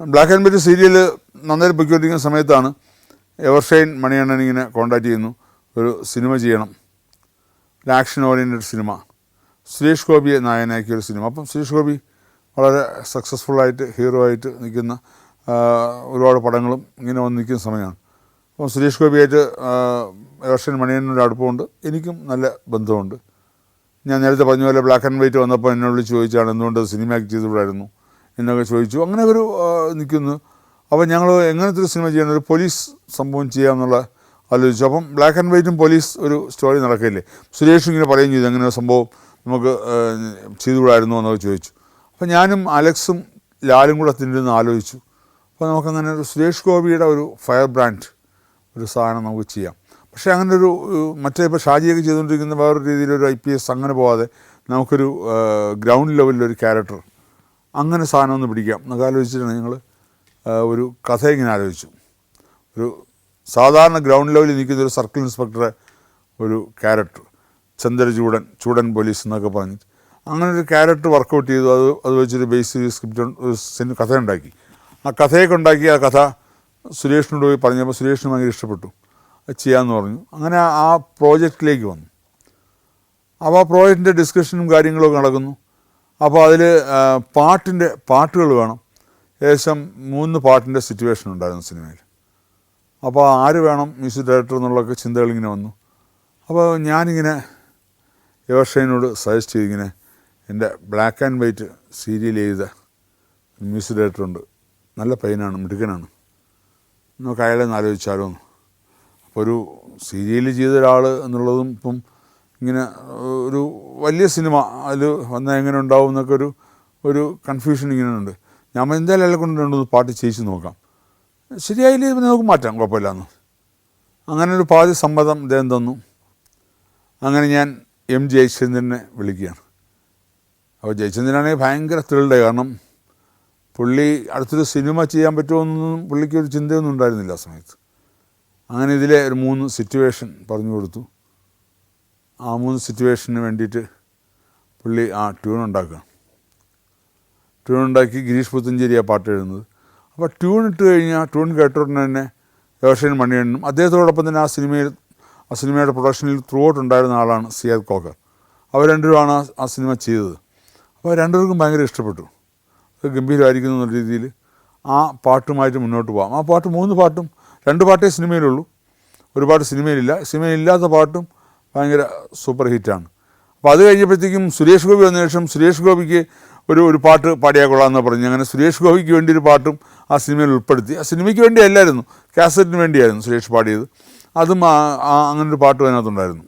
Black and white serial നന്നായി പൊയ്ക്കൊണ്ടിരിക്കുന്ന സമയത്താണ് Evershine Maniyannan ഇങ്ങനെ കോൺടാക്റ്റ് ചെയ്യുന്നു, ഒരു സിനിമ ചെയ്യണം, ഒരു ആക്ഷൻ ഓറിയൻറ്റഡ് സിനിമ, സുരേഷ് ഗോപിയെ നായകനാക്കിയൊരു സിനിമ. അപ്പം സുരേഷ് ഗോപി വളരെ സക്സസ്ഫുള്ളായിട്ട് ഹീറോ ആയിട്ട് നിൽക്കുന്ന ഒരുപാട് പടങ്ങളും ഇങ്ങനെ വന്ന് നിൽക്കുന്ന സമയമാണ്. അപ്പം സുരേഷ് ഗോപിയായിട്ട് എവർഷൈൻ മണിയണ്ണനൊരു അടുപ്പമുണ്ട്, എനിക്കും നല്ല ബന്ധമുണ്ട്. ഞാൻ നേരത്തെ പറഞ്ഞ പോലെ ബ്ലാക്ക് ആൻഡ് വൈറ്റ് വന്നപ്പോൾ എന്നോട് വിളിച്ച് ചോദിച്ചാണ് എന്തുകൊണ്ട് സിനിമ ആക്ട് ചെയ്തുകൂടായിരുന്നു എന്നൊക്കെ ചോദിച്ചു. അങ്ങനെ ഒരു നിൽക്കുന്നു. അപ്പോൾ ഞങ്ങൾ എങ്ങനത്തെ ഒരു സിനിമ ചെയ്യണം, ഒരു പോലീസ് സംഭവം ചെയ്യാമെന്നുള്ള ആലോചിച്ചു. അപ്പം ബ്ലാക്ക് ആൻഡ് വൈറ്റും പോലീസ് ഒരു സ്റ്റോറി നടക്കില്ലേ. സുരേഷ് ഇങ്ങനെ പറയുകയും ചെയ്തു അങ്ങനെ ഒരു സംഭവം നമുക്ക് ചെയ്തുകൂടായിരുന്നു എന്നൊക്കെ ചോദിച്ചു. അപ്പോൾ ഞാനും അലക്സും ലാലും കൂടെ തിന്നിരുന്ന് ആലോചിച്ചു. അപ്പോൾ നമുക്കങ്ങനെ ഒരു സുരേഷ് ഗോപിയുടെ ഒരു ഫയർ ബ്രാൻഡ് ഒരു സാധനം നമുക്ക് ചെയ്യാം. പക്ഷേ അങ്ങനെ ഒരു മറ്റേ ഇപ്പോൾ ഷാജിയൊക്കെ ചെയ്തുകൊണ്ടിരിക്കുന്ന വേറൊരു രീതിയിലൊരു IPS അങ്ങനെ പോകാതെ നമുക്കൊരു ഗ്രൗണ്ട് ലെവലിലൊരു ക്യാരക്ടർ അങ്ങനെ സാധനം ഒന്ന് പിടിക്കാം എന്നൊക്കെ ആലോചിച്ചിട്ടാണ് ഞങ്ങൾ ഒരു കഥ ഇങ്ങനെ ആലോചിച്ചു. ഒരു സാധാരണ ഗ്രൗണ്ട് ലെവലിൽ നിൽക്കുന്ന ഒരു സർക്കിൾ ഇൻസ്പെക്ടറെ ഒരു ക്യാരക്ടർ, ചൂടൻ പോലീസ് എന്നൊക്കെ പറഞ്ഞിട്ട് അങ്ങനെ ഒരു ക്യാരക്ടർ വർക്കൗട്ട് ചെയ്തു. അത് വെച്ചൊരു ബേസ് സ്ക്രിപ്റ്റ് കഥ ഉണ്ടാക്കി. ആ കഥയൊക്കെ ഉണ്ടാക്കി ആ കഥ സുരേഷിനോട് പോയി പറഞ്ഞപ്പോൾ സുരേഷിന് ഭയങ്കര ഇഷ്ടപ്പെട്ടു, അത് ചെയ്യാമെന്ന് പറഞ്ഞു. അങ്ങനെ ആ പ്രോജക്റ്റിലേക്ക് വന്നു. അപ്പോൾ ആ പ്രോജക്റ്റിൻ്റെ ഡിസ്കഷനും കാര്യങ്ങളൊക്കെ നടക്കുന്നു. അപ്പോൾ അതിൽ പാട്ടുകൾ വേണം. ഏകദേശം 3 പാട്ടിൻ്റെ സിറ്റുവേഷൻ ഉണ്ടായിരുന്നു സിനിമയിൽ. അപ്പോൾ ആര് വേണം മ്യൂസിക് ഡയറക്ടർ എന്നുള്ളൊക്കെ ചിന്തകളിങ്ങനെ വന്നു. അപ്പോൾ ഞാനിങ്ങനെ എവർഷൈനോട് സജസ്റ്റ് ചെയ്തിങ്ങനെ എൻ്റെ ബ്ലാക്ക് ആൻഡ് വൈറ്റ് സീരിയൽ ചെയ്ത മ്യൂസിക് ഡയറക്ടറുണ്ട്, നല്ല പയ്യനാണ്, മിടുക്കനാണ്, നമുക്ക് അയാളെ ഒന്ന് ആലോചിച്ചാലോ. അപ്പോൾ ഒരു സീരിയൽ ചെയ്ത ഒരാൾ എന്നുള്ളതും ഇപ്പം ഇങ്ങനെ ഒരു വലിയ സിനിമ അതിൽ വന്നാൽ എങ്ങനെ ഉണ്ടാവും എന്നൊക്കെ ഒരു കൺഫ്യൂഷൻ ഇങ്ങനെ ഉണ്ട്. ഞാൻ എന്തായാലും അയാളെ കൊണ്ട് രണ്ടൊന്ന് പാട്ട് ചെയ്യിച്ച് നോക്കാം, ശരിയായില്ലേ നമുക്ക് മാറ്റാം, കുഴപ്പമില്ലാന്ന്. അങ്ങനെ ഒരു പാതി സമ്മതം അദ്ദേഹം തന്നു. അങ്ങനെ ഞാൻ M ജയചന്ദ്രനെ വിളിക്കുകയാണ്. അപ്പോൾ ജയചന്ദ്രനാണെങ്കിൽ ഭയങ്കര ത്രില്ഡായി. കാരണം പുള്ളി അടുത്തൊരു സിനിമ ചെയ്യാൻ പറ്റുമോയെന്നൊന്നും പുള്ളിക്കൊരു ചിന്തയൊന്നും ഉണ്ടായിരുന്നില്ല ആ സമയത്ത്. അങ്ങനെ ഇതിലെ ഒരു 3 സിറ്റുവേഷൻ പറഞ്ഞു കൊടുത്തു. ആ 3 സിറ്റുവേഷന് വേണ്ടിയിട്ട് പുള്ളി ട്യൂൺ ഉണ്ടാക്കി ഗിരീഷ് പുത്തഞ്ചേരി ആ പാട്ട് എഴുതുന്നത്. അപ്പോൾ ട്യൂൺ ഇട്ട് കഴിഞ്ഞാൽ ട്യൂൺ കേട്ടോടനെ തന്നെ എവർഷൈൻ മണിയണ്ണനും അദ്ദേഹത്തോടൊപ്പം തന്നെ ആ സിനിമയുടെ പ്രൊഡക്ഷനിൽ ത്രൂ ഔട്ട് ഉണ്ടായിരുന്ന ആളാണ് സിയാദ് കോക്കർ. അവർ രണ്ടുപേരുമാണ് ആ സിനിമ ചെയ്തത്. അപ്പോൾ രണ്ടുപേർക്കും ഭയങ്കര ഇഷ്ടപ്പെട്ടു. അത് ഗംഭീരമായിരിക്കുന്നു എന്നുള്ള രീതിയിൽ ആ പാട്ടുമായിട്ട് മുന്നോട്ട് പോകാം. ആ പാട്ട് 3 പാട്ടും 2 പാട്ടേ സിനിമയിലുള്ളൂ, ഒരുപാട് സിനിമയിലില്ലാത്ത പാട്ടും ഭയങ്കര സൂപ്പർ ഹിറ്റാണ്. അപ്പോൾ അത് കഴിഞ്ഞപ്പോഴത്തേക്കും സുരേഷ് ഗോപി വന്ന ശേഷം സുരേഷ് ഗോപിക്ക് ഒരു പാട്ട് പാടിയാൽ കൊള്ളാമെന്ന് പറഞ്ഞു. അങ്ങനെ സുരേഷ് ഗോപിക്ക് വേണ്ടി ഒരു പാട്ടും ആ സിനിമയിൽ ഉൾപ്പെടുത്തി. ആ സിനിമയ്ക്ക് വേണ്ടിയല്ലായിരുന്നു, കാസറ്റിന് വേണ്ടിയായിരുന്നു സുരേഷ് പാടിയത്. അതും അങ്ങനൊരു പാട്ടും അതിനകത്തുണ്ടായിരുന്നു.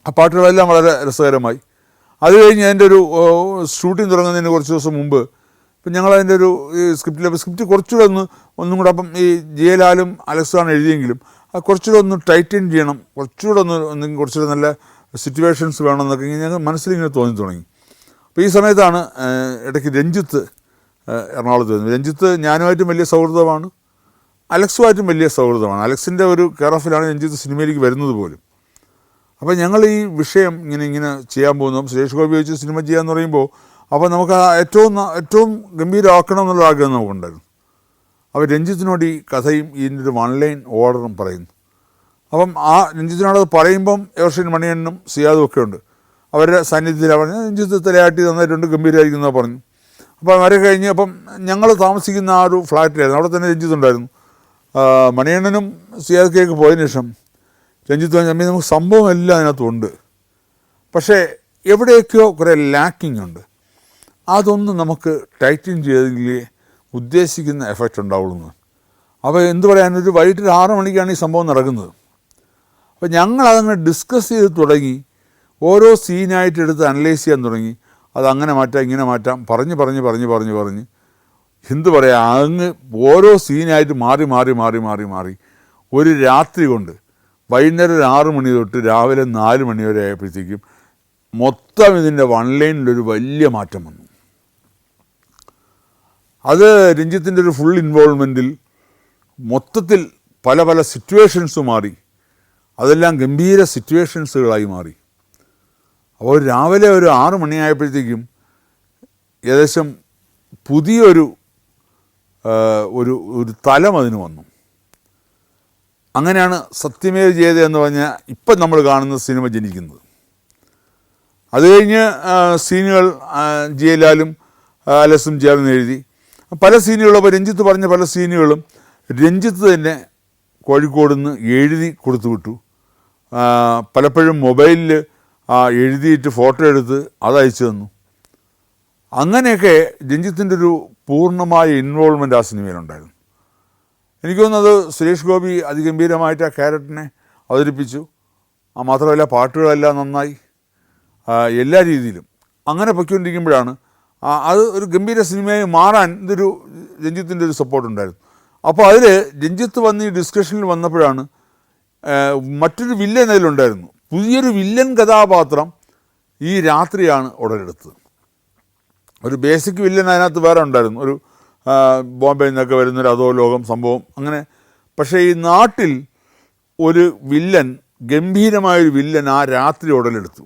ആ പാട്ടുകളെല്ലാം വളരെ രസകരമായി. അത് കഴിഞ്ഞ് അതിൻ്റെ ഒരു ഷൂട്ടിംഗ് തുടങ്ങുന്നതിന് കുറച്ച് ദിവസം മുമ്പ് ഇപ്പം ഞങ്ങളതിൻ്റെ ഒരു സ്ക്രിപ്റ്റ് കുറച്ചുകൂടെ ഒന്നും കൂടെ, അപ്പം ഈ ജിയലാലും അലക്സാണ് എഴുതിയെങ്കിലും അത് കുറച്ചുകൂടെ ഒന്ന് ടൈറ്റൻ ചെയ്യണം, കുറച്ചുകൂടെ നല്ല സിറ്റുവേഷൻസ് വേണമെന്നൊക്കെ ഞങ്ങൾ മനസ്സിലിങ്ങനെ തോന്നി തുടങ്ങി. അപ്പോൾ ഈ സമയത്താണ് ഇടയ്ക്ക് രഞ്ജിത്ത് എറണാകുളത്ത് വരുന്നത്. രഞ്ജിത്ത് ഞാനുമായിട്ടും വലിയ സൗഹൃദമാണ്, അലക്സുമായിട്ടും വലിയ സൗഹൃദമാണ്. അലക്സിൻ്റെ ഒരു കെയർ ഓഫിലാണ് രഞ്ജിത്ത് സിനിമയിലേക്ക് വരുന്നത് പോലും. അപ്പോൾ ഞങ്ങൾ ഈ വിഷയം ഇങ്ങനെ ചെയ്യാൻ പോകുന്നു. സുരേഷ് ഗോപി വെച്ച് സിനിമ ചെയ്യാമെന്ന് പറയുമ്പോൾ അപ്പോൾ നമുക്ക് ഏറ്റവും ഗംഭീരമാക്കണം എന്നുള്ള ആഗ്രഹം നമുക്കുണ്ടായിരുന്നു. അപ്പോൾ രഞ്ജിത്തിനോട് ഈ കഥയും ഇതിൻ്റെ ഒരു 1 ലൈൻ ഓർഡറും പറയുന്നു. അപ്പം ആ രഞ്ജിത്തിനോടത് പറയുമ്പം എവർഷൈൻ മണിയണ്ണനും സിയാദും ഒക്കെ ഉണ്ട്. അവരുടെ സാന്നിധ്യത്തിലാണ് പറഞ്ഞത്. രഞ്ജിത്ത് തലയാട്ടി നന്നായിട്ടുണ്ട്, ഗംഭീരമായിരിക്കുന്നതാണ് പറഞ്ഞു. അപ്പോൾ അവരെ കഴിഞ്ഞ് അപ്പം ഞങ്ങൾ താമസിക്കുന്ന ആ ഒരു ഫ്ലാറ്റിലായിരുന്നു, അവിടെ തന്നെ രഞ്ജിത്ത് ഉണ്ടായിരുന്നു. മണിയണ്ണനും സിയാദൊക്കെ പോയതിനു ശേഷം രഞ്ജിത്ത് പറഞ്ഞാൽ നമുക്ക് സംഭവം എല്ലാം അതിനകത്തുണ്ട്, പക്ഷേ എവിടെയൊക്കെയോ കുറേ ലാക്കിംഗ് ഉണ്ട്, അതൊന്നും നമുക്ക് ടൈറ്റിൻ ചെയ്തെങ്കിലേ ഉദ്ദേശിക്കുന്ന എഫക്റ്റ് ഉണ്ടാവുള്ളൂ. അപ്പോൾ എന്ത് പറയാനൊരു വൈകിട്ട് 6 മണിക്കാണ് ഈ സംഭവം നടക്കുന്നത്. അപ്പോൾ ഞങ്ങളതങ്ങനെ ഡിസ്കസ് ചെയ്ത് തുടങ്ങി, ഓരോ സീനായിട്ട് എടുത്ത് അനലൈസ് ചെയ്യാൻ തുടങ്ങി. അതങ്ങനെ മാറ്റാം ഇങ്ങനെ മാറ്റാം പറഞ്ഞ് എന്ത് പറയാം, അങ്ങ് ഓരോ സീനായിട്ട് മാറി ഒരു രാത്രി കൊണ്ട് വൈകുന്നേരം 6 മണി തൊട്ട് രാവിലെ 4 മണി വരെ ആയപ്പോഴത്തേക്കും മൊത്തം ഇതിൻ്റെ 1 ലൈനിലൊരു വലിയ മാറ്റം വന്നു. അത് രഞ്ജിത്തിൻ്റെ ഒരു ഫുൾ ഇൻവോൾവ്മെൻറ്റിൽ മൊത്തത്തിൽ പല സിറ്റുവേഷൻസ് മാറി, അതെല്ലാം ഗംഭീര സിറ്റുവേഷൻസുകളായി മാറി. അപ്പോൾ രാവിലെ ഒരു 6 മണിയായപ്പോഴത്തേക്കും ഏകദേശം പുതിയൊരു ഒരു ഒരു തലം അതിന് വന്നു. അങ്ങനെയാണ് സത്യമേവ ജയതേ എന്ന് പറഞ്ഞാൽ ഇപ്പം നമ്മൾ കാണുന്ന സിനിമ ജനിക്കുന്നത്. അത് കഴിഞ്ഞ് സീനുകൾ ജയലാലും അലസും ചേർന്ന് എഴുതി. പല സീനുകളും അപ്പോൾ രഞ്ജിത്ത് പറഞ്ഞ പല സീനുകളും രഞ്ജിത്ത് തന്നെ കോഴിക്കോട് നിന്ന് എഴുതി കൊടുത്തു വിട്ടു. പലപ്പോഴും മൊബൈലിൽ എഴുതിയിട്ട് ഫോട്ടോ എടുത്ത് അത് അയച്ചു തന്നു. അങ്ങനെയൊക്കെ രഞ്ജിത്തിൻ്റെ ഒരു പൂർണ്ണമായ ഇൻവോൾവ്മെൻ്റ് ആ സിനിമയിലുണ്ടായിരുന്നു. എനിക്ക് തോന്നുന്നത് സുരേഷ് ഗോപി അതിഗംഭീരമായിട്ട് ആ ക്യാരക്ടറിനെ അവതരിപ്പിച്ചു. മാത്രമല്ല പാട്ടുകളെല്ലാം നന്നായി, എല്ലാ രീതിയിലും അങ്ങനെ പൊയ്ക്കൊണ്ടിരിക്കുമ്പോഴാണ് അത് ഒരു ഗംഭീര സിനിമയായി മാറാൻ ഇതൊരു രഞ്ജിത്തിൻ്റെ ഒരു സപ്പോർട്ടുണ്ടായിരുന്നു. അപ്പോൾ അതിൽ രഞ്ജിത്ത് വന്ന് ഈ ഡിസ്കഷനിൽ വന്നപ്പോഴാണ് മറ്റൊരു വില്ലൻ അതിലുണ്ടായിരുന്നു. പുതിയൊരു വില്ലൻ കഥാപാത്രം ഈ രാത്രിയാണ് ഉടലെടുത്തത്. ഒരു ബേസിക് വില്ലൻ അതിനകത്ത് വേറെ ഉണ്ടായിരുന്നു, ഒരു ബോംബെയിൽ നിന്നൊക്കെ വരുന്നൊരു അധോലോകം സംഭവം അങ്ങനെ. പക്ഷേ ഈ നാട്ടിൽ ഒരു വില്ലൻ, ഗംഭീരമായൊരു വില്ലൻ ആ രാത്രി ഉടലെടുത്തു.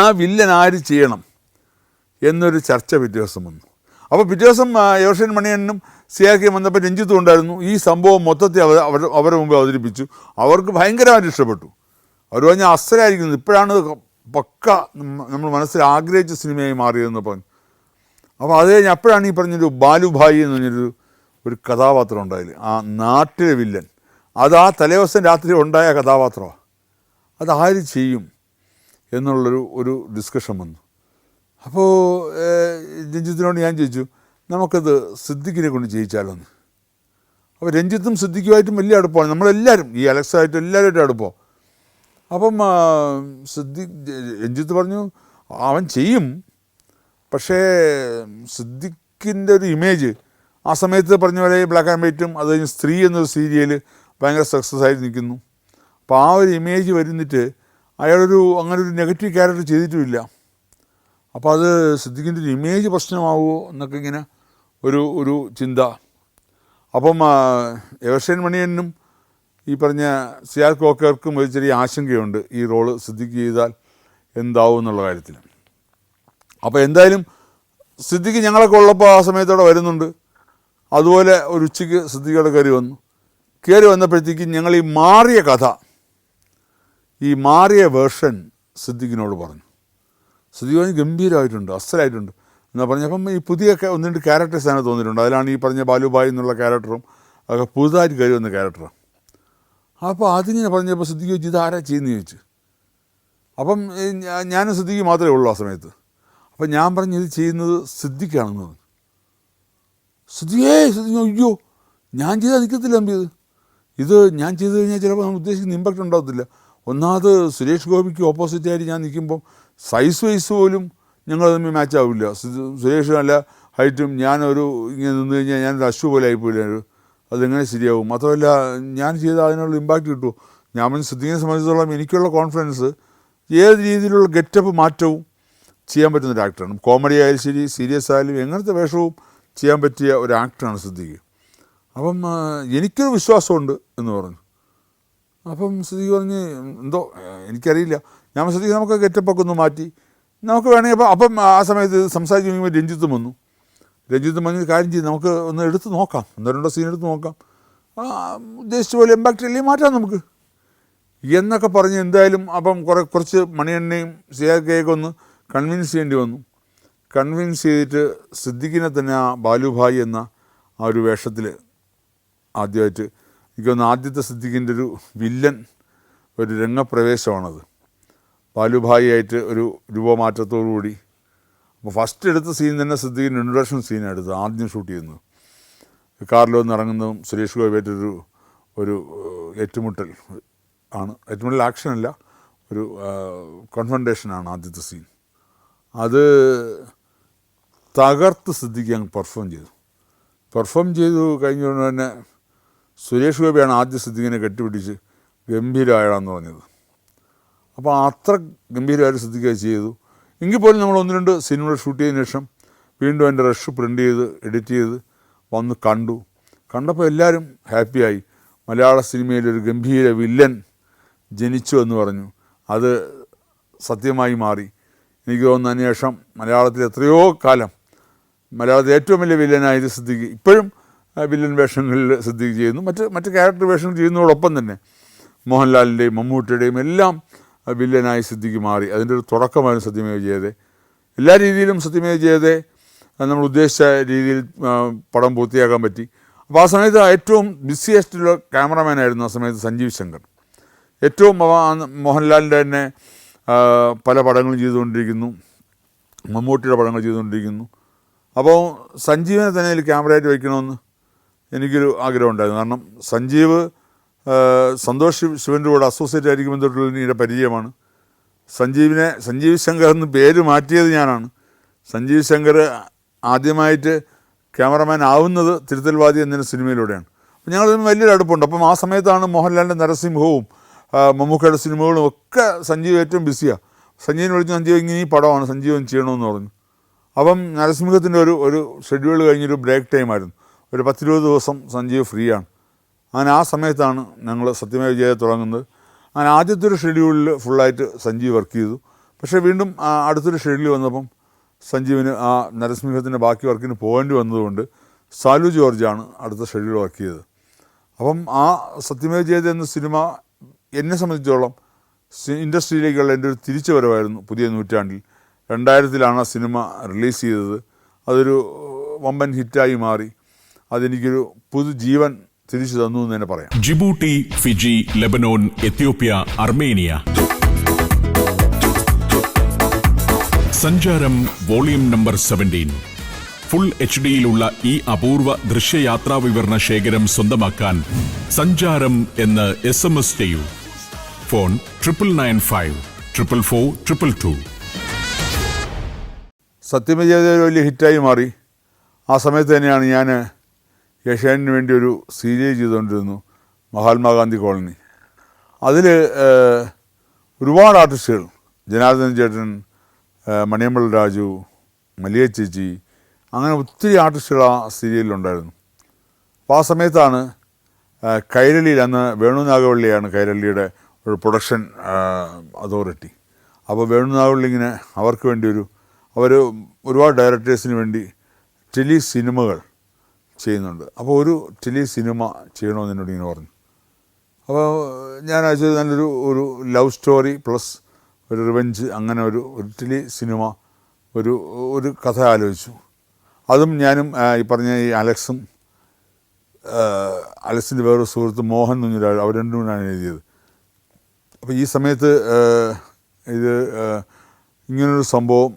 ആ വില്ലൻ ആര് ചെയ്യണം എന്നൊരു ചർച്ച പിറ്റേ ദിവസം വന്നു. അപ്പോൾ പിറ്റേ ദിവസം എവർഷൈൻ മണിയണ്ണനും സിയാക്കിയും വന്നപ്പോൾ രഞ്ജിത്തും ഉണ്ടായിരുന്നു. ഈ സംഭവം മൊത്തത്തിൽ അവരുടെ മുമ്പ് അവതരിപ്പിച്ചു. അവർക്ക് ഭയങ്കരമായിട്ട് ഇഷ്ടപ്പെട്ടു. അവർ പറഞ്ഞാൽ അസ്സലായിരിക്കുന്നത്, ഇപ്പോഴാണ് പക്ക നമ്മൾ മനസ്സിൽ ആഗ്രഹിച്ച സിനിമയായി മാറിയതെന്ന് പറഞ്ഞു. അപ്പോൾ അത് കഴിഞ്ഞ് അപ്പോഴാണ് ഈ പറഞ്ഞൊരു ബാലുഭായി എന്ന് പറഞ്ഞൊരു കഥാപാത്രം ഉണ്ടായില്ല, ആ നാട്ടിലെ വില്ലൻ. അത് ആ തലേദിവസം രാത്രി ഉണ്ടായ കഥാപാത്രമാണ്. അതാര് ചെയ്യും എന്നുള്ളൊരു ഡിസ്കഷൻ വന്നു. അപ്പോൾ രഞ്ജിത്തിനോട് ഞാൻ ചോദിച്ചു, നമുക്കത് സിദ്ദിഖിനെ കൊണ്ട് ചെയ്യിച്ചാലോ എന്ന്. അപ്പോൾ രഞ്ജിത്തും സിദ്ദിഖുമായിട്ടും വലിയ അടുപ്പമാണ്, നമ്മളെല്ലാവരും ഈ അലക്സായിട്ട് എല്ലാവരുമായിട്ടും അടുപ്പം. അപ്പം രഞ്ജിത്ത് പറഞ്ഞു അവൻ ചെയ്യും, പക്ഷേ സിദ്ദിഖിൻ്റെ ഒരു ഇമേജ് ആ സമയത്ത് പറഞ്ഞ പോലെ ബ്ലാക്ക് ആൻഡ് വൈറ്റും അത് കഴിഞ്ഞ് സ്ത്രീ എന്നൊരു സീരിയൽ ഭയങ്കര സക്സസ് ആയിട്ട് നിൽക്കുന്നു. അപ്പോൾ ആ ഒരു ഇമേജ് വരുന്നിട്ട് അങ്ങനെ ഒരു നെഗറ്റീവ് ക്യാരക്ടർ ചെയ്തിട്ടുമില്ല. അപ്പോൾ അത് സിദ്ദിഖിൻ്റെ ഒരു ഇമേജ് പ്രശ്നമാവുമോ എന്നൊക്കെ ഇങ്ങനെ ഒരു ചിന്ത. അപ്പം എവർഷൈൻ മണിയനും ഈ പറഞ്ഞ സിയാൽ കോക്കർക്കും ഒരു ചെറിയ ആശങ്കയുണ്ട് ഈ റോള് സിദ്ദിഖ് ചെയ്താൽ എന്താവും എന്നുള്ള കാര്യത്തിൽ. അപ്പോൾ എന്തായാലും സിദ്ദിഖ് ഞങ്ങളൊക്കെ ഉള്ളപ്പോൾ ആ സമയത്തോടെ വരുന്നുണ്ട്. അതുപോലെ ഒരു ഉച്ചയ്ക്ക് സിദ്ദിഖോടെ കയറി വന്നപ്പോഴത്തേക്കും ഞങ്ങൾ ഈ മാറിയ കഥ, ഈ മാറിയ വേർഷൻ സിദ്ദിഖിനോട് പറഞ്ഞു. സിദ്ദിഖ് പറഞ്ഞ് ഗംഭീരമായിട്ടുണ്ട്, അസലായിട്ടുണ്ട് എന്നാൽ പറഞ്ഞപ്പം ഈ പുതിയ ഒന്ന് രണ്ട് ക്യാരക്ടേഴ്സ് ആണ് തോന്നിയിട്ടുണ്ട്. അതിലാണ് ഈ പറഞ്ഞ ബാലുഭായ് എന്നുള്ള ക്യാരക്ടറും അതൊക്കെ പുതുതായിട്ട് കയറി വന്ന ക്യാരക്ടറാണ്. അപ്പോൾ അതിങ്ങനെ പറഞ്ഞപ്പോൾ സിദ്ദിഖ് ചോദിച്ചു ഇതാരാ ചെയ്യുന്നത് ചോദിച്ചു. അപ്പം ഞാനും സിദ്ദിഖ് മാത്രമേ ഉള്ളൂ ആ സമയത്ത്. അപ്പം ഞാൻ പറഞ്ഞു ഇത് ചെയ്യുന്നത് സിദ്ദിഖാണെന്ന് പറഞ്ഞു. സിദ്ദിഖ് അയ്യോ ഞാൻ ചെയ്താൽ നിൽക്കത്തില്ല അമ്പിയത്, ഇത് ഞാൻ ചെയ്ത് കഴിഞ്ഞാൽ ചിലപ്പോൾ നമ്മൾ ഉദ്ദേശിക്കുന്ന ഇമ്പാക്റ്റ് ഉണ്ടാകത്തില്ല. ഒന്നാമത് സുരേഷ് ഗോപിക്ക് ഓപ്പോസിറ്റായിട്ട് ഞാൻ നിൽക്കുമ്പം സൈസ് വൈസ് പോലും ഞങ്ങൾ തമ്മിൽ മാച്ച് ആവില്ല. സുരേഷ് നല്ല ഹൈറ്റും ഞാനൊരു ഇങ്ങനെ നിന്ന് കഴിഞ്ഞാൽ ഞാനൊരു അശ്വ പോലെ ആയിപ്പോയില്ല. അതെങ്ങനെ ശരിയാവും? മാത്രമല്ല ഞാൻ ചെയ്താൽ അതിനുള്ള ഇമ്പാക്റ്റ് കിട്ടുമോ? ഞാൻ സിദ്ദിഖിനെ സംബന്ധിച്ചിടത്തോളം എനിക്കുള്ള കോൺഫിഡൻസ് ഏത് രീതിയിലുള്ള ഗെറ്റപ്പ് മാറ്റവും ചെയ്യാൻ പറ്റുന്നൊരു ആക്ടറാണ്. കോമഡി ആയാലും ശരി, സീരിയസ് ആയാലും എങ്ങനത്തെ വേഷവും ചെയ്യാൻ പറ്റിയ ഒരു ആക്ടറാണ് സിദ്ദിഖ്. അപ്പം എനിക്കൊരു വിശ്വാസമുണ്ട് എന്ന് പറഞ്ഞു. അപ്പം സിദ്ദിഖ് പറഞ്ഞ് എന്തോ എനിക്കറിയില്ല. ഞാൻ സിദ്ദിഖ് നമുക്ക് ഗെറ്റപ്പൊക്കെ ഒന്ന് മാറ്റി നമുക്ക് വേണമെങ്കിൽ അപ്പം ആ സമയത്ത് സംസാരിച്ച് കഴിയുമ്പോൾ രഞ്ജിത്തും വന്നു. രഞ്ജിത്തും പറഞ്ഞൊരു കാര്യം ചെയ്ത് നമുക്ക് ഒന്ന് എടുത്ത് നോക്കാം, ഒന്നോ രണ്ടോ സീൻ എടുത്ത് നോക്കാം, ഉദ്ദേശിച്ച പോലെ ഇമ്പാക്റ്റ് അല്ലെങ്കിൽ മാറ്റാം നമുക്ക് എന്നൊക്കെ പറഞ്ഞ് എന്തായാലും അപ്പം കുറച്ച് മണിയണ്ണയും സിയാക്കയൊക്കെ ഒന്ന് കൺവിൻസ് ചെയ്യേണ്ടി വന്നു. കൺവിൻസ് ചെയ്തിട്ട് സിദ്ദിഖിനെ തന്നെ ആ ബാലുഭായി എന്ന ആ ഒരു വേഷത്തിൽ ആദ്യമായിട്ട് എനിക്കൊന്ന് ആദ്യത്തെ സിദ്ദിഖിൻ്റെ ഒരു വില്ലൻ ഒരു രംഗപ്രവേശമാണത്. ബാലുഭായി ആയിട്ട് ഒരു രൂപമാറ്റത്തോടു കൂടി. അപ്പോൾ ഫസ്റ്റ് എടുത്ത സീൻ തന്നെ സിദ്ദിഖിൻ്റെ ഇൻട്രൊഡക്ഷൻ സീനാണ് എടുത്തത്, ആദ്യം ഷൂട്ട് ചെയ്യുന്നത്. കാറിൽ വന്ന് ഇറങ്ങുന്നതും സുരേഷ് ഗോപിയായിട്ടൊരു ഏറ്റുമുട്ടൽ ആണ്. ഏറ്റുമുട്ടൽ ആക്ഷനല്ല, ഒരു കോൺഫ്രണ്ടേഷനാണ് ആദ്യത്തെ സീൻ. അത് തകർത്ത് സിദ്ദിഖ് അങ്ങ് പെർഫോം ചെയ്തു കഴിഞ്ഞുകൊണ്ട് തന്നെ സുരേഷ് ഗോപിയാണ് ആദ്യം സിദ്ദിഖിനെ കെട്ടിപ്പിടിച്ച് ഗംഭീരമായാണെന്ന് പറഞ്ഞത്. അപ്പോൾ അത്ര ഗംഭീരമായിട്ട് സിദ്ദിഖ് ചെയ്തു. എങ്കിൽ പോലും നമ്മൾ ഒന്ന് രണ്ട് സിനിമകൾ ഷൂട്ട് ചെയ്തതിന് ശേഷം വീണ്ടും അതിൻ്റെ റഷ് പ്രിൻ്റ് ചെയ്ത് എഡിറ്റ് ചെയ്ത് വന്ന് കണ്ടപ്പോൾ എല്ലാവരും ഹാപ്പിയായി. മലയാള സിനിമയിലൊരു ഗംഭീര വില്ലൻ ജനിച്ചു എന്ന് പറഞ്ഞു. അത് സത്യമായി മാറി. എനിക്ക് തോന്നുന്നു അതിനുശേഷം മലയാളത്തിൽ എത്രയോ കാലം മലയാളത്തിൽ ഏറ്റവും വലിയ വില്ലനായത് സിദ്ദിഖ്. ഇപ്പോഴും വില്ലൻ വേഷങ്ങളിൽ സിദ്ദീഖ് ചെയ്യുന്നു. മറ്റ് ക്യാരക്ടർ വേഷങ്ങൾ ചെയ്യുന്നതോടൊപ്പം തന്നെ മോഹൻലാലിൻ്റെയും മമ്മൂട്ടിയുടെയും എല്ലാം വില്ലനായി സിദ്ദീഖ് മാറി. അതിൻ്റെ ഒരു തുടക്കമായിരുന്നു സത്യമേവ ജയതേ. എല്ലാ രീതിയിലും സത്യമേവ ജയതേ നമ്മൾ ഉദ്ദേശിച്ച രീതിയിൽ പടം പൂർത്തിയാക്കാൻ പറ്റി. അപ്പോൾ ആ സമയത്ത് ഏറ്റവും ബിസിയസ്റ്റുള്ള ക്യാമറമാനായിരുന്നു ആ സമയത്ത് സഞ്ജീവ് ശങ്കർ. ഏറ്റവും മോഹൻലാലിൻ്റെ തന്നെ പല പടങ്ങളും ചെയ്തുകൊണ്ടിരിക്കുന്നു, മമ്മൂട്ടിയുടെ പടങ്ങൾ ചെയ്തുകൊണ്ടിരിക്കുന്നു. അപ്പോൾ സഞ്ജീവിനെ തന്നെ അതിൽ ക്യാമറയായിട്ട് വയ്ക്കണമെന്ന് എനിക്കൊരു ആഗ്രഹം ഉണ്ടായിരുന്നു. കാരണം സന്തോഷ് ശിവൻ്റെ കൂടെ അസോസിയേറ്റ് ആയിരിക്കുമ്പോൾ തൊട്ടുള്ള എൻ്റെ പരിചയമാണ്. സഞ്ജീവ് ശങ്കർ എന്ന് പേര് മാറ്റിയത് ഞാനാണ്. സഞ്ജീവ് ശങ്കർ ആദ്യമായിട്ട് ക്യാമറമാൻ ആവുന്നത് തിരുത്തൽവാദി എന്ന സിനിമയിലൂടെയാണ്. അപ്പോൾ ഞങ്ങൾ വലിയൊരു അടുപ്പുണ്ട്. അപ്പം ആ സമയത്താണ് മോഹൻലാലിൻ്റെ നരസിംഹവും മമ്മൂക്കയുടെ സിനിമകളും ഒക്കെ സഞ്ജീവ് ഏറ്റവും ബിസിയാണ്. സഞ്ജീവിനെ വിളിച്ച് സഞ്ജീവ് ഇങ്ങനെ ഈ പടമാണ്, സഞ്ജീവൻ ചെയ്യണമെന്ന് പറഞ്ഞു. അപ്പം നരസിംഹത്തിൻ്റെ ഒരു ഷെഡ്യൂൾ കഴിഞ്ഞൊരു ബ്രേക്ക് ടൈമായിരുന്നു. ഒരു 10-20 ദിവസം സഞ്ജീവ് ഫ്രീ ആണ്. അങ്ങനെ ആ സമയത്താണ് ഞങ്ങൾ സത്യമേവ ജയതേ തുടങ്ങുന്നത്. അങ്ങനെ ആദ്യത്തെ ഒരു ഷെഡ്യൂളിൽ ഫുള്ളായിട്ട് സഞ്ജീവ് വർക്ക് ചെയ്തു. പക്ഷേ വീണ്ടും അടുത്തൊരു ഷെഡ്യൂൾ വന്നപ്പം സഞ്ജീവിന് ആ നരസിംഹത്തിൻ്റെ ബാക്കി വർക്കിന് പോകേണ്ടി വന്നതുകൊണ്ട് സാലു ജോർജാണ് അടുത്ത ഷെഡ്യൂൾ വർക്ക് ചെയ്തത്. അപ്പം ആ സത്യമേവ ജയതേ എന്ന സിനിമ എന്നെ സംബന്ധിച്ചോളം ഇൻഡസ്ട്രിയിലേക്കുള്ള എൻ്റെ ഒരു തിരിച്ചു വരവായിരുന്നു. പുതിയ നൂറ്റാണ്ടിൽ 2000-ലാണ് ആ സിനിമ റിലീസ് ചെയ്തത്. അതൊരു വമ്പൻ ഹിറ്റായി മാറി. അതെനിക്കൊരു പുതുജീവൻ തിരിച്ചു തന്നു എന്ന് തന്നെ പറയാം. Djibouti, Fiji, Lebanon, Ethiopia, Armenia. സഞ്ചാരം വോളിയം നമ്പർ 17. ഫുൾ HD-യിലുള്ള ഈ അപൂർവ ദൃശ്യയാത്രാ വിവരണ ശേഖരം സ്വന്തമാക്കാൻ സഞ്ചാരം എന്ന് SMS ചെയ്യൂ. ഫോൺ 9995 444 222. സത്യമേവ ജയതേ വലിയ ഹിറ്റായി മാറി. ആ സമയത്ത് തന്നെയാണ് ഞാൻ ഏഷ്യാനെറ്റിന് വേണ്ടി ഒരു സീരിയൽ ചെയ്തുകൊണ്ടിരുന്നു, മഹാത്മാഗാന്ധി കോളനി. അതിൽ ഒരുപാട് ആർട്ടിസ്റ്റുകൾ, ജനാർദ്ദൻ ചേട്ടൻ, മണിയമ്പിള്ള രാജു, മല്ലിക ചേച്ചി, അങ്ങനെ ഒത്തിരി ആർട്ടിസ്റ്റുകൾ ആ സീരിയലിലുണ്ടായിരുന്നു. അപ്പോൾ ആ സമയത്താണ് കൈരളിയിൽ, അന്ന് വേണു നാഗവള്ളിയാണ് കൈരളിയുടെ ഒരു പ്രൊഡക്ഷൻ അതോറിറ്റി. അപ്പോൾ വേണു നാഗവള്ളി ഇങ്ങനെ അവർക്ക് വേണ്ടി അവർ ഒരുപാട് ഡയറക്ടേഴ്സിന് വേണ്ടി ടെലി സിനിമകൾ ചെയ്യുന്നുണ്ട്. അപ്പോൾ ഒരു ടെലി സിനിമ ചെയ്യണമെന്ന് എന്നോട് ഇങ്ങനെ പറഞ്ഞു. അപ്പോൾ ഞാൻ അയച്ചത് നല്ലൊരു ലവ് സ്റ്റോറി പ്ലസ് ഒരു റിവെഞ്ച്, അങ്ങനെ ഒരു ടെലി സിനിമ, ഒരു കഥ ആലോചിച്ചു. അതും ഞാനും ഈ പറഞ്ഞ ഈ അലക്സിൻ്റെ വേറൊരു സുഹൃത്ത് മോഹൻ എന്നൊരാൾ, അവർ രണ്ടും കൂടാണ് എഴുതിയത്. അപ്പോൾ ഈ സമയത്ത് ഇത് ഇങ്ങനൊരു സംഭവം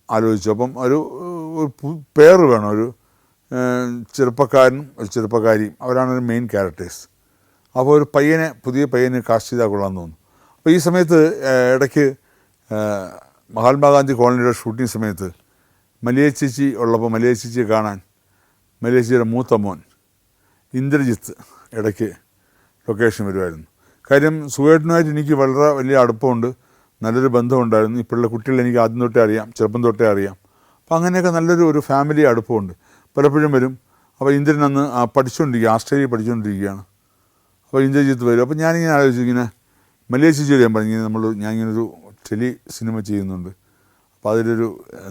ആലോചിച്ചു. അപ്പം ഒരു പേര് വേണം, ഒരു ചെറുപ്പക്കാരനും ഒരു ചെറുപ്പക്കാരിയും, അവരാണ് ഒരു മെയിൻ ക്യാരക്ടേഴ്സ്. അപ്പോൾ ഒരു പുതിയ പയ്യനെ കാസ്റ്റ് ചെയ്താൽ കൊള്ളാമെന്ന് തോന്നുന്നു. അപ്പോൾ ഈ സമയത്ത് ഇടയ്ക്ക് മഹാത്മാഗാന്ധി കോളനിയുടെ ഷൂട്ടിംഗ് സമയത്ത് മല്ലിക ചേച്ചി ഉള്ളപ്പോൾ മല്ലിക ചേച്ചിയെ കാണാൻ മല്ലിക ചേച്ചിയുടെ മൂത്ത മോൻ ഇന്ദ്രജിത്ത് ഇടയ്ക്ക് ലൊക്കേഷൻ വരുമായിരുന്നു. കാര്യം സുഖേട്ടനുമായിട്ട് എനിക്ക് വളരെ വലിയ അടുപ്പമുണ്ട്, നല്ലൊരു ബന്ധമുണ്ടായിരുന്നു. ഇപ്പോഴുള്ള കുട്ടികളെ എനിക്ക് ആദ്യം തൊട്ടേ അറിയാം, ചെറുപ്പം തൊട്ടേ അറിയാം. അപ്പോൾ അങ്ങനെയൊക്കെ നല്ലൊരു ഫാമിലി അടുപ്പമുണ്ട്. പലപ്പോഴും വരും. അപ്പോൾ ഇന്ദ്രൻ അന്ന് ഓസ്ട്രേലിയയിൽ പഠിച്ചുകൊണ്ടിരിക്കുകയാണ്. അപ്പോൾ ഇന്ദ്രജിത്ത് വരും. അപ്പോൾ ഞാനിങ്ങനെ ആലോചിച്ചു, ഇങ്ങനെ മല്ലിക ചേച്ചിയോട് ഞാൻ പറഞ്ഞു, ഞാനിങ്ങനൊരു ടെലി സിനിമ ചെയ്യുന്നുണ്ട്, അപ്പോൾ അതിലൊരു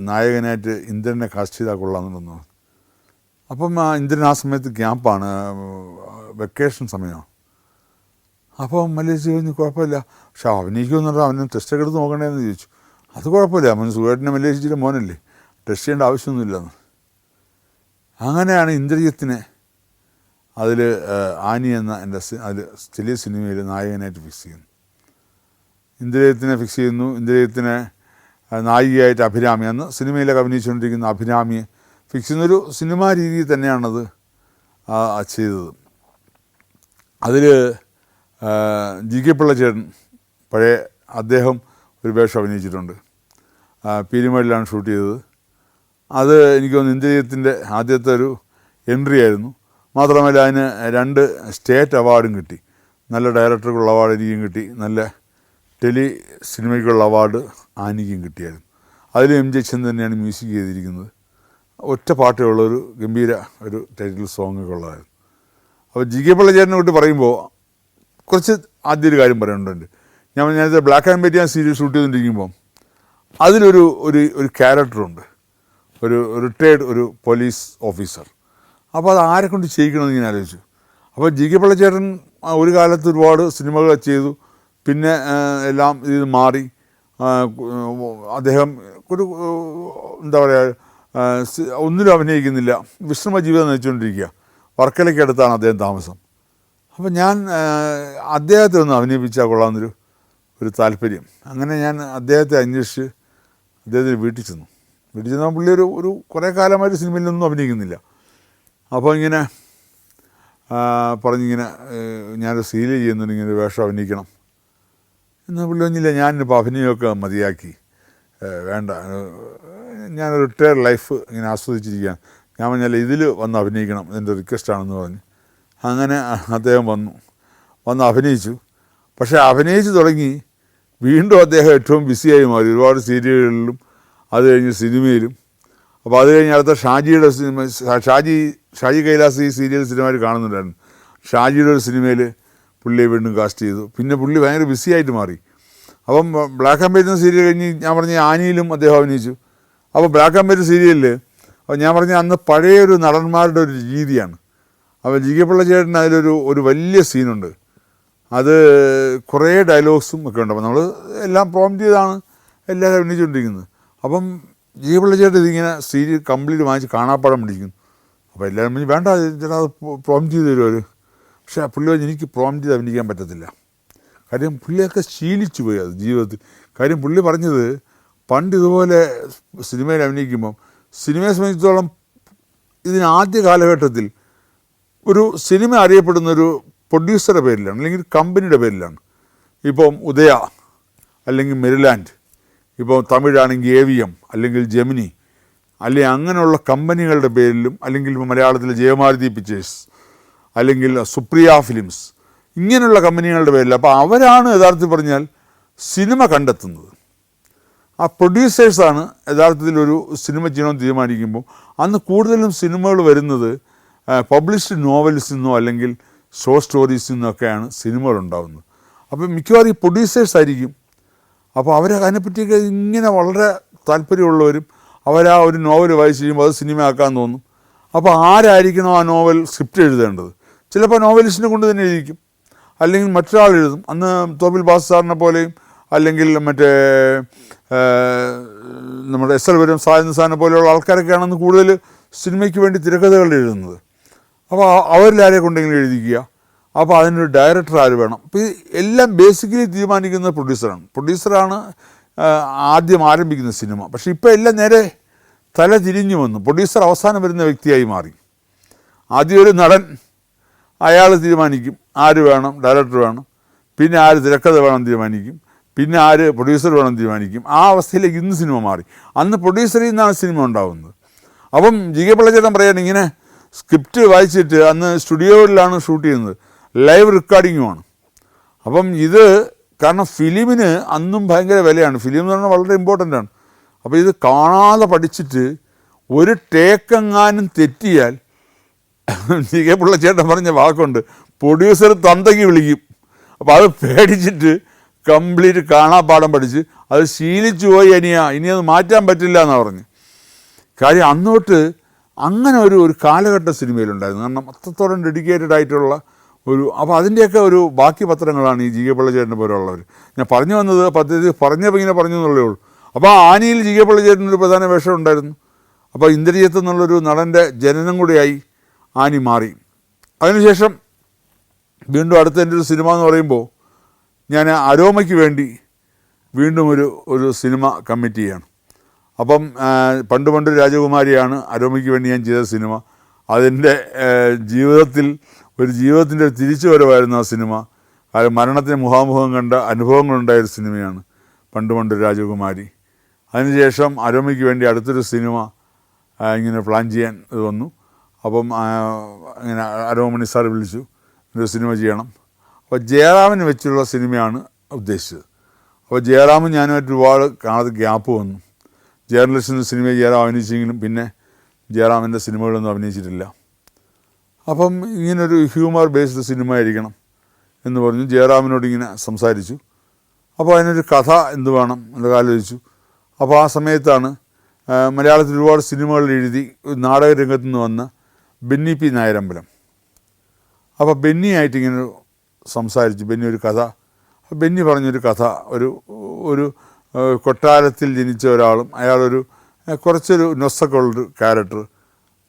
നായകനായിട്ട് ഇന്ദ്രനെ കാസ്റ്റ് ചെയ്താൽ കൊള്ളാമെന്നുണ്ടെന്ന്. അപ്പം ഇന്ദ്രൻ ആ സമയത്ത് ക്യാമ്പാണ്, വെക്കേഷൻ സമയമാണ്. അപ്പോൾ മല്ലിക ചേച്ചി പറഞ്ഞു കുഴപ്പമില്ല, പക്ഷെ അഭിനയിക്കുമെന്ന് പറഞ്ഞാൽ അവന് ടെസ്റ്റൊക്കെ എടുത്ത് നോക്കണേന്ന് ചോദിച്ചു. അത് കുഴപ്പമില്ല, അവൻ സുഖേട്ടൻ്റെ മല്ലിക ചേച്ചിയുടെ മോനല്ലേ, ടെസ്റ്റ് ചെയ്യേണ്ട ആവശ്യമൊന്നുമില്ലെന്ന്. അങ്ങനെയാണ് ഇന്ദ്രജിത്തിനെ അതിൽ ആനി എന്ന എൻ്റെ അതിൽ ടെലി സിനിമയിൽ നായകനായിട്ട് ഫിക്സ് ചെയ്യുന്നു. ഇന്ദ്രജിത്തിനെ ഫിക്സ് ചെയ്യുന്നു. ഇന്ദ്രജിത്തിനെ നായികയായിട്ട് അഭിരാമി, അന്ന് സിനിമയിലൊക്കെ അഭിനയിച്ചുകൊണ്ടിരിക്കുന്ന അഭിരാമിയെ ഫിക്സ് ചെയ്യുന്നൊരു സിനിമാ രീതിയിൽ തന്നെയാണത് ചെയ്തത്. അതിൽ GK പിള്ളച്ചേട്ടൻ പഴയ അദ്ദേഹം ഒരു വേഷം അഭിനയിച്ചിട്ടുണ്ട്. പീരുമേടിലാണ് ഷൂട്ട് ചെയ്തത്. അത് എനിക്ക് തോന്നുന്നു ഇന്ദ്രജിത്തിൻ്റെ ആദ്യത്തെ ഒരു എൻട്രി ആയിരുന്നു. മാത്രമല്ല അതിന് 2 സ്റ്റേറ്റ് അവാർഡും കിട്ടി. നല്ല ഡയറക്ടർക്കുള്ള അവാർഡ് എനിക്കും കിട്ടി, നല്ല ടെലി സിനിമയ്ക്കുള്ള അവാർഡ് ആനിക്കും കിട്ടിയായിരുന്നു. അതിൽ MJ ചന്ദ്രൻ തന്നെയാണ് മ്യൂസിക് ചെയ്തിരിക്കുന്നത്. ഒറ്റ പാട്ടേ ഉള്ള ഒരു ഗംഭീര ഒരു ടൈറ്റിൽ സോങ്ങൊക്കെ ഉള്ളതായിരുന്നു. അപ്പോൾ GK പിള്ളച്ചേട്ടനെ വിട്ട് പറയുമ്പോൾ കുറച്ച് ആദ്യം ഒരു കാര്യം പറയാനുണ്ട്. ഞാനത് black and white series shoot ചെയ്തുകൊണ്ടിരിക്കുമ്പോൾ അതിലൊരു ക്യാരക്ടറുണ്ട്, ഒരു റിട്ടയർഡ് ഒരു പോലീസ് ഓഫീസർ. അപ്പോൾ അത് ആരെ കൊണ്ട് ചെയ്യിക്കണമെന്ന് ഇങ്ങനെ ആലോചിച്ചു. അപ്പോൾ ജി കെ പിള്ളച്ചേട്ടൻ ഒരു കാലത്ത് ഒരുപാട് സിനിമകൾ ചെയ്തു, പിന്നെ എല്ലാം ഇത് മാറി. അദ്ദേഹം ഒരു എന്താ പറയുക, ഒന്നിലും അഭിനയിക്കുന്നില്ല, വിശ്രമ ജീവിതം നയിച്ചുകൊണ്ടിരിക്കുക. വർക്കലയ്ക്ക് അടുത്താണ് അദ്ദേഹം താമസം. അപ്പോൾ ഞാൻ അദ്ദേഹത്തെ ഒന്ന് അഭിനയിപ്പിച്ചാൽ കൊള്ളാമെന്നൊരു താല്പര്യം. അങ്ങനെ ഞാൻ അദ്ദേഹത്തെ അന്വേഷിച്ച് അദ്ദേഹത്തിന് വീട്ടിൽ ചെന്നു. പുള്ളി ഒരു കുറേ കാലമായിട്ട് സിനിമയിലൊന്നും അഭിനയിക്കുന്നില്ല. അപ്പോൾ ഇങ്ങനെ പറഞ്ഞിങ്ങനെ ഞാനൊരു സീരിയൽ ചെയ്യുന്നുണ്ട്, ഇങ്ങനെ വേഷം അഭിനയിക്കണം എന്ന്. പുള്ളി ഒന്നില്ല, ഞാനിപ്പോൾ അഭിനയമൊക്കെ മതിയാക്കി, വേണ്ട, ഞാൻ റിട്ടയർഡ് ലൈഫ് ഇങ്ങനെ ആസ്വദിച്ചിരിക്കുകയാണ്. ഞാൻ പറഞ്ഞാൽ ഇതിൽ വന്ന് അഭിനയിക്കണം, എൻ്റെ റിക്വസ്റ്റാണെന്ന് പറഞ്ഞു. അങ്ങനെ അദ്ദേഹം വന്ന് അഭിനയിച്ചു. പക്ഷേ അഭിനയിച്ച് തുടങ്ങി വീണ്ടും അദ്ദേഹം ഏറ്റവും ബിസിയായി മാറി, ഒരുപാട് സീരിയലുകളിലും അത് കഴിഞ്ഞ് സിനിമയിലും. അപ്പോൾ അത് കഴിഞ്ഞ് അടുത്ത ഷാജിയുടെ സിനിമ, ഷാജി കൈലാസ് ഈ സീരിയൽ സിനിമയിൽ കാണുന്നുണ്ടായിരുന്നു. ഷാജിയുടെ ഒരു സിനിമയിൽ പുള്ളിയെ വീണ്ടും കാസ്റ്റ് ചെയ്തു. പിന്നെ പുള്ളി ഭയങ്കര ബിസിയായിട്ട് മാറി. അപ്പം ബ്ലാക്ക് ആൻഡ് വൈറ്റ് സീരിയൽ കഴിഞ്ഞ് ഞാൻ പറഞ്ഞ ആനിയിലും അദ്ദേഹം അഭിനയിച്ചു. അപ്പോൾ ബ്ലാക്ക് ആൻഡ് വൈറ്റ് സീരിയലിൽ അപ്പോൾ ഞാൻ പറഞ്ഞ അന്ന് പഴയൊരു നടന്മാരുടെ ഒരു രീതിയാണ്. അപ്പോൾ ജി കെ പിള്ളച്ചേട്ടൻ അതിലൊരു വലിയ സീനുണ്ട്, അത് കുറേ ഡയലോഗ്സും ഒക്കെ ഉണ്ട്. അപ്പോൾ നമ്മൾ എല്ലാം പ്രോംപ്റ്റ് ചെയ്താണ് എല്ലാവരും അഭിനയിച്ചുകൊണ്ടിരിക്കുന്നത്. അപ്പം ജി കെ പിള്ളച്ചേട്ടൻ ഇതിങ്ങനെ സീരിയൽ കംപ്ലീറ്റ് വാങ്ങിച്ച് കാണാപ്പാടം പിടിക്കുന്നു. അപ്പോൾ എല്ലാവരും പറഞ്ഞു, വേണ്ട ചേട്ടാ അത് പ്രോംപ്റ്റ് ചെയ്ത് തരുമോ അവർ. പക്ഷേ പുള്ളി പറഞ്ഞ് എനിക്ക് പ്രോംപ്റ്റ് ചെയ്ത് അഭിനയിക്കാൻ പറ്റത്തില്ല. കാര്യം പുള്ളിയൊക്കെ ശീലിച്ചു പോയി അത് ജീവിതത്തിൽ. കാര്യം പുള്ളി പറഞ്ഞത് പണ്ട് ഇതുപോലെ സിനിമയിൽ അഭിനയിക്കുമ്പം സിനിമയെ സംബന്ധിച്ചിടത്തോളം ഇതിന് ആദ്യ കാലഘട്ടത്തിൽ ഒരു സിനിമ അറിയപ്പെടുന്നൊരു പ്രൊഡ്യൂസറുടെ പേരിലാണ്, അല്ലെങ്കിൽ കമ്പനിയുടെ പേരിലാണ്. ഇപ്പം ഉദയ അല്ലെങ്കിൽ മെരിലാൻഡ്, ഇപ്പോൾ തമിഴാണെങ്കിൽ AVM അല്ലെങ്കിൽ ജെമിനി, അല്ലെങ്കിൽ അങ്ങനെയുള്ള കമ്പനികളുടെ പേരിലും, അല്ലെങ്കിൽ മലയാളത്തിലെ ജയമാരുതി പിക്ചേഴ്സ് അല്ലെങ്കിൽ സുപ്രിയ ഫിലിംസ്, ഇങ്ങനെയുള്ള കമ്പനികളുടെ പേരിൽ. അപ്പോൾ അവരാണ് യഥാർത്ഥത്തിൽ പറഞ്ഞാൽ സിനിമ കണ്ടെത്തുന്നത്. ആ പ്രൊഡ്യൂസേഴ്സാണ് യഥാർത്ഥത്തിൽ ഒരു സിനിമ ചെയ്യണമെന്ന് തീരുമാനിക്കുമ്പോൾ അന്ന് കൂടുതലും സിനിമകൾ വരുന്നത് പബ്ലിഷ്ഡ് നോവൽസിൽ നിന്നോ അല്ലെങ്കിൽ ഷോർട്ട് സ്റ്റോറീസിൽ നിന്നൊക്കെയാണ് സിനിമകൾ ഉണ്ടാകുന്നത്. അപ്പോൾ മിക്കവാറും ഈ പ്രൊഡ്യൂസേഴ്സായിരിക്കും. അപ്പോൾ അതിനെപ്പറ്റിയൊക്കെ ഇങ്ങനെ വളരെ താല്പര്യമുള്ളവരും അവരാ ഒരു നോവൽ വായിച്ച് കഴിയുമ്പോൾ അത് സിനിമയാക്കാൻ തോന്നും. അപ്പോൾ ആരായിരിക്കണം ആ നോവൽ സ്ക്രിപ്റ്റ് എഴുതേണ്ടത്? ചിലപ്പോൾ നോവലിസ്റ്റിനെ കൊണ്ട് തന്നെ എഴുതിക്കും, അല്ലെങ്കിൽ മറ്റൊരാൾ എഴുതും. അന്ന് തോപ്പിൽ ബാസ് സാറിനെ പോലെയും അല്ലെങ്കിൽ മറ്റേ നമ്മുടെ SL വരും സായന്ത് സാറിനെ പോലെയുള്ള ആൾക്കാരൊക്കെയാണ് അന്ന് കൂടുതൽ സിനിമയ്ക്ക് വേണ്ടി തിരക്കഥകൾ എഴുതുന്നത്. അപ്പോൾ അവരിൽ ആരെ കൊണ്ടെങ്കിലും എഴുതിക്കുക. അപ്പോൾ അതിനൊരു ഡയറക്ടർ ആര് വേണം. അപ്പോൾ ഈ എല്ലാം ബേസിക്കലി തീരുമാനിക്കുന്നത് പ്രൊഡ്യൂസറാണ് ആദ്യം ആരംഭിക്കുന്ന സിനിമ. പക്ഷേ ഇപ്പോൾ എല്ലാം നേരെ തല തിരിഞ്ഞു വന്നു. പ്രൊഡ്യൂസർ അവസാനം വരുന്ന വ്യക്തിയായി മാറി. ആദ്യം ഒരു നടൻ, അയാൾ തീരുമാനിക്കും ആര് വേണം, ഡയറക്ടർ വേണം, പിന്നെ ആര് തിരക്കഥ വേണം തീരുമാനിക്കും, പിന്നെ ആര് പ്രൊഡ്യൂസർ വേണം തീരുമാനിക്കും. ആ അവസ്ഥയിലേക്ക് ഇന്ന് സിനിമ മാറി. അന്ന് പ്രൊഡ്യൂസറിൽ നിന്നാണ് സിനിമ ഉണ്ടാകുന്നത്. അപ്പം ജി കെ പിള്ളച്ചേട്ടൻ പറയാണ്, ഇങ്ങനെ സ്ക്രിപ്റ്റ് വായിച്ചിട്ട് അന്ന് സ്റ്റുഡിയോയിലാണ് ഷൂട്ട് ചെയ്യുന്നത്, ലൈവ് റെക്കോർഡിങ്ങുമാണ്. അപ്പം ഇത് കാരണം ഫിലിമിന് അന്നും ഭയങ്കര വിലയാണ്. ഫിലിം എന്ന് പറഞ്ഞാൽ വളരെ ഇമ്പോർട്ടൻ്റ് ആണ്. അപ്പോൾ ഇത് കാണാതെ പഠിച്ചിട്ട് ഒരു ടേക്കെങ്ങാനും തെറ്റിയാൽ ജി കെ പിള്ളച്ചേട്ടൻ പറഞ്ഞ വാക്കുണ്ട്, പ്രൊഡ്യൂസർ തന്തയ്ക്ക് വിളിക്കും. അപ്പോൾ അത് പേടിച്ചിട്ട് കംപ്ലീറ്റ് കാണാപ്പാടം പഠിച്ച് അത് ശീലിച്ചു പോയി. ഇനി അത് മാറ്റാൻ പറ്റില്ല എന്നാണ് പറഞ്ഞ്. കാര്യം അന്നോട്ട് അങ്ങനെ ഒരു കാലഘട്ട സിനിമയിലുണ്ടായിരുന്നു. കാരണം അത്രത്തോളം ഡെഡിക്കേറ്റഡ് ആയിട്ടുള്ള അപ്പോൾ അതിൻ്റെയൊക്കെ ബാക്കി പത്രങ്ങളാണ് ഈ ജി കെ പിള്ളച്ചേട്ടനെ പോലുള്ളവർ. ഞാൻ പറഞ്ഞു വന്നത് പദ്ധതി പറഞ്ഞപ്പോൾ ഇങ്ങനെ പറഞ്ഞു എന്നുള്ളേ ഉള്ളൂ. അപ്പോൾ ആനിയിൽ ജി കെ പിള്ളച്ചേട്ടനൊരു പ്രധാന വേഷം ഉണ്ടായിരുന്നു. അപ്പോൾ ഇന്ദ്രജിത്ത് എന്നുള്ളൊരു നടൻ്റെ ജനനം കൂടിയായി ആനി മാറി. അതിനുശേഷം വീണ്ടും അടുത്ത എൻ്റെ ഒരു സിനിമ എന്ന് പറയുമ്പോൾ ഞാൻ അരോമയ്ക്ക് വേണ്ടി വീണ്ടും ഒരു സിനിമ കമ്മിറ്റ് ചെയ്യാണ്. അപ്പം പണ്ട് രാജകുമാരിയാണ് അരോമയ്ക്ക് വേണ്ടി ഞാൻ ചെയ്ത സിനിമ. അതിൻ്റെ ജീവിതത്തിൻ്റെ ഒരു തിരിച്ചുവരവായിരുന്നു ആ സിനിമ. മരണത്തിന് മുഖാമുഖം കണ്ട അനുഭവങ്ങളുണ്ടായൊരു സിനിമയാണ് പണ്ട് രാജകുമാരി. അതിനുശേഷം അരോമയ്ക്ക് വേണ്ടി അടുത്തൊരു സിനിമ ഇങ്ങനെ പ്ലാൻ ചെയ്യാൻ ഇത് വന്നു. അപ്പം ഇങ്ങനെ അരോമണി സാർ വിളിച്ചു, ഒരു സിനിമ ചെയ്യണം. അപ്പോൾ ജയറാമിന് വെച്ചുള്ള സിനിമയാണ് ഉദ്ദേശിച്ചത്. അപ്പോൾ ജയറാമും ഞാനുമായിട്ട് ഒരുപാട് കാണാതെ ഗ്യാപ്പ് വന്നു. ജേർണലിസ്റ്റിൻ്റെ സിനിമ ജയറാം അഭിനയിച്ചെങ്കിലും പിന്നെ ജയറാമിൻ്റെ സിനിമകളൊന്നും അഭിനയിച്ചിട്ടില്ല. അപ്പം ഇങ്ങനൊരു ഹ്യൂമർ ബേസ്ഡ് സിനിമ ആയിരിക്കണം എന്ന് പറഞ്ഞു. ജയറാമിനോട് ഇങ്ങനെ സംസാരിച്ചു. അപ്പോൾ അതിനൊരു കഥ എന്ത് വേണം എന്നൊക്കെ ആലോചിച്ചു. അപ്പോൾ ആ സമയത്താണ് മലയാളത്തിൽ ഒരുപാട് സിനിമകൾ എഴുതി നാടക രംഗത്തു നിന്ന് വന്ന ബെന്നി പി നായരമ്പലം. അപ്പോൾ ബെന്നിയായിട്ട് ഇങ്ങനെ സംസാരിച്ചു. ബെന്നി ഒരു കഥ, ബെന്നി പറഞ്ഞൊരു കഥ, ഒരു കൊട്ടാരത്തിൽ ജനിച്ച ഒരാളും അയാളൊരു കുറച്ചൊരു നൊസ്സൊക്കെ ഉള്ളൊരു ക്യാരക്ടർ,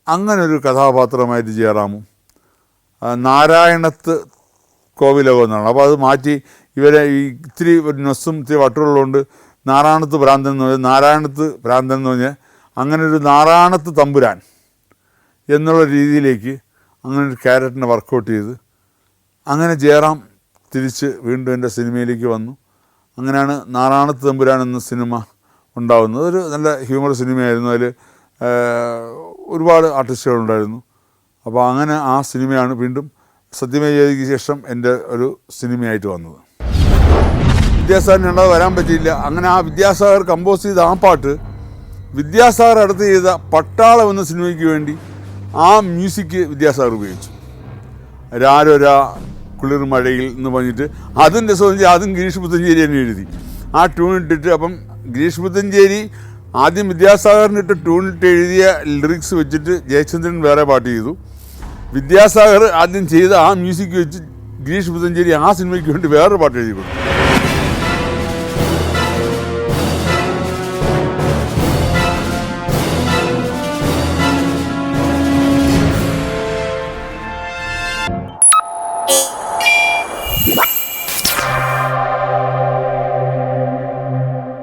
അങ്ങനൊരു കഥാപാത്രമായിട്ട് ജയറാമും നാരായണത്ത് കോവിലകം എന്നാണ്. അപ്പോൾ അത് മാറ്റി ഇവരെ ഇത്തിരി നൊസ്സും ഇത്തിരി വട്ടുള്ളതുകൊണ്ട് നാരായണത്ത് ഭ്രാന്തൻ എന്ന് പറഞ്ഞാൽ നാരായണത്ത് ഭ്രാന്തൻ എന്ന് പറഞ്ഞാൽ അങ്ങനെ ഒരു നാരായണത്ത് തമ്പുരാൻ എന്നുള്ള രീതിയിലേക്ക് അങ്ങനെ ഒരു ക്യാരക്ടറിനെ വർക്കൗട്ട് ചെയ്ത് അങ്ങനെ ജയറാം തിരിച്ച് വീണ്ടും എൻ്റെ സിനിമയിലേക്ക് വന്നു. അങ്ങനെയാണ് നാരായണത്ത് തമ്പുരാൻ എന്ന സിനിമ ഉണ്ടാകുന്നത്. ഒരു നല്ല ഹ്യൂമർ സിനിമയായിരുന്നു. അതിൽ ഒരുപാട് ആർട്ടിസ്റ്റുകളുണ്ടായിരുന്നു. അപ്പോൾ അങ്ങനെ ആ സിനിമയാണ് വീണ്ടും സത്യമേജയ്ക്ക് ശേഷം എൻ്റെ ഒരു സിനിമയായിട്ട് വന്നത്. വിദ്യാസാഗറിന് രണ്ടാമത് വരാൻ പറ്റിയില്ല. അങ്ങനെ ആ വിദ്യാസാഗർ കമ്പോസ് ചെയ്ത ആ പാട്ട് വിദ്യാസാഗർ അടുത്ത് ചെയ്ത പട്ടാളം എന്ന സിനിമയ്ക്ക് വേണ്ടി ആ മ്യൂസിക് വിദ്യാസാഗർ ഉപയോഗിച്ചു. രാരൊരാ കുളിർ മഴയിൽ എന്ന് പറഞ്ഞിട്ട് അതും രസമെന്ന് അതും ഗിരീഷ് പുത്തഞ്ചേരി തന്നെ എഴുതി. ആ ട്യൂണിട്ടിട്ട് അപ്പം ഗിരീഷ് പുത്തഞ്ചേരി ആദ്യം വിദ്യാസാഗറിനിട്ട് ട്യൂണിട്ട് എഴുതിയ ലിറിക്സ് വെച്ചിട്ട് ജയചന്ദ്രൻ വേറെ പാട്ട് ചെയ്തു. വിദ്യാസാഗർ ആദ്യം ചെയ്ത ആ മ്യൂസിക് വെച്ച് ഗിരീഷ് പുത്തഞ്ചേരി ആ സിനിമയ്ക്ക് വേണ്ടി വേറൊരു പാട്ട് എഴുതി കൊടുത്തു.